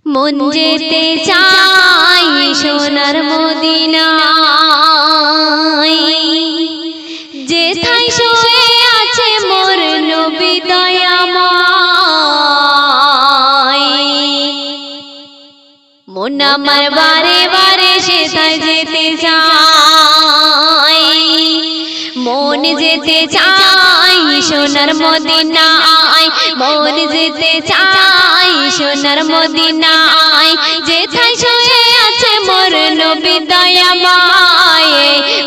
মন যেতে চাই সোনার মদিনায়, যেথায় শুয়ে আছে মোর নবী দয়াময়। মন আমার বারে বারে সেথায় যেতে চাই, মন যেতে চাই সোনার মদিনায়, মন যেতে চাই সোনার মদিনায়, যেথায় শুয়ে আছে মোর নবী দয়াময়।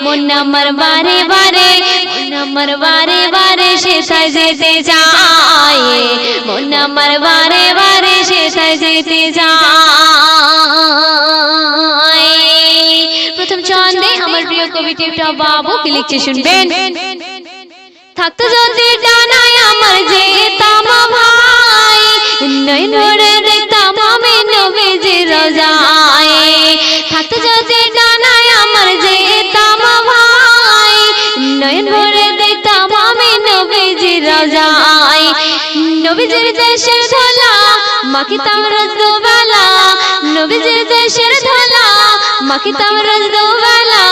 মন আমার বারে বারে, মন আমার বারে বারে সেথায় যেতে চাই, মন আমার বারে বারে সেথায় যেতে চাই। প্রথম ছন্দে আমার প্রিয় কবি টিপটপ বাবু কি লিখছে শুনবেন। থাকতো যদি ডানায় আমার যেতাম ভাই, নয়ন ভরে দেখতাম আমি নবীজির রোজায়। থাকতো যদি ডানায় আমার যেতাম ভাই, নয়ন ভরে দেখতাম আমি নবীজির রোজায়। নবীজির দেশের ধলা মাখিতাম রোজ দুবেলা, নবীজির দেশের ধলা মাখিতাম রোজ দুবেলা,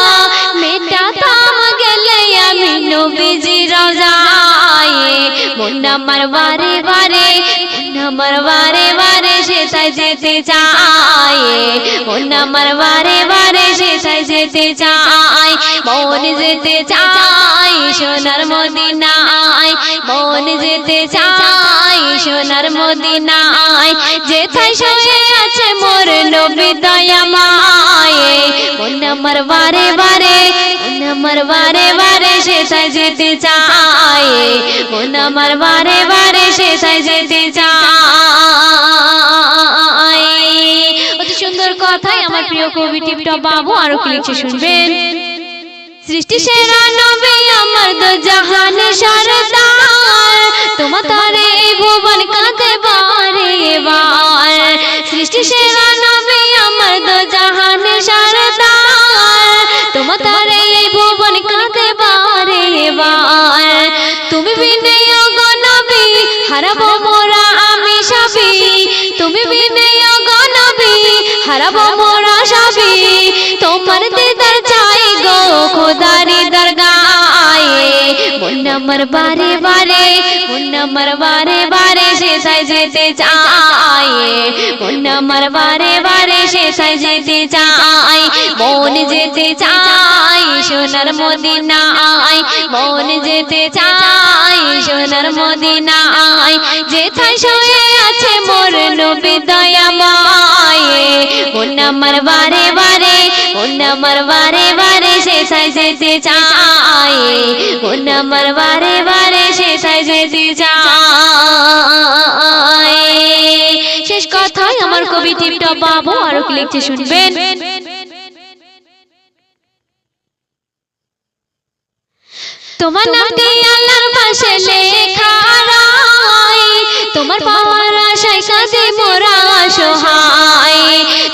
মেটাতাম গেলে আমি নবীজির রোজায়। মন আমার বারে বারে, মন আমার বারে বারে সেথায় যেতে চাই, মন আমার বারে বারে সেথায় যেতে চাই। মন যেতে চাই সোনার মদিনায়, মন যেতে চাই সোনার মদিনায়, যেথায় শুয়ে আছে মোর নবী দয়াময়। মন আমার বারে বারে, মন আমার বারে বারে সেথায় যেতে চাই, মন আমার বারে বারে সেথায় যেতে চাই। অতি সুন্দর কথাই আমার প্রিয় কবি টিপটপ বাবু আরো কি লিখছে শুনবেন। সৃষ্টি সেরা নবী আমার দো জাহান সরদার, তোমার তারে এই ভুবন কাঁদে বারে বার। সৃষ্টি সেরা নবী আমার দো জাহান সরদার, তোমার তারে এই ভুবন কাঁদে বারে বার। তুমি বিনে গো নবী হারাবো মোরা আমি সবই, তুমি বিনে গো নবী হারাবো মোরা সবই। তোমার দিদার চাই গো খোদারি দরগায়। মন আমার বারে বারে, মন আমার বারে বারে সেথায় যেতে চাই, মন আমার বারে বারে সেথায় যেতে চাই। মন যেতে চাই সোনার মদিনায়, মন যেতে চাই সোনার মদিনায়, যেথায় শুয়ে আছে মোর নবী দয়াময়। মন আমার বারে বারে, মন আমার বারে বারে সেথায় যেতে চাই, মন আমার বারে বারে সেথায় যেতে চাই। শেষ কথায় আমার কবি টিপটপ বাবু আরো কি লিখছে শুনবেন। তোমার নামটি আল্লাহর পাশে লেখা রায়, তোমার পাওয়ার আশায় কাঁদে মোরা অসহায়।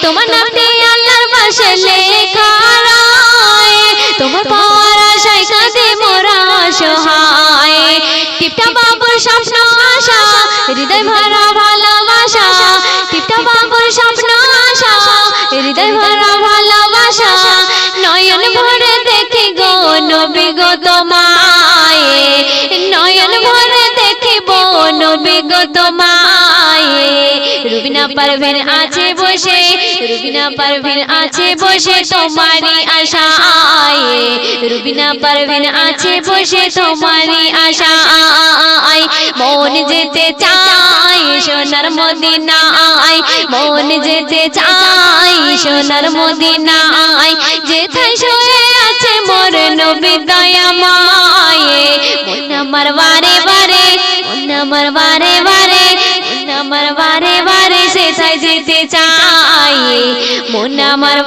তোমার নামটি আল্লাহর পাশে লেখা রায়, তোমার পাওয়ার আশায় কাঁদে মোরা অসহায়। টিপটপ বাবুর স্বপ্ন আশা, হৃদয় ভরা ভালোবাসা, টিপটপ বাবুর স্বপ্ন আশা, হৃদয় ভরা ভালোবাসা। নয়ন ভরে দেখি গো নবী গো তোমায়, নয়ন ভরে দেখিব নবী গো তোমায়। রুবিনা পারভীন আছে বসে, রুবিনা পারভীন আছে বসে তোমারই আশায়, রুবিনা পারভীন আছে বসে তোমারই আশায়। মন যেতে চাই সোনার মদিনায়, মন যেতে চাই সোনার মদিনায়, যেথায় শুয়ে আছে মোর নবী দয়াময়। মন আমার বারে বারে, মন আমার বারে বারে, মন আমার বারে বারে সেথায় যেতে চাই, মন আমার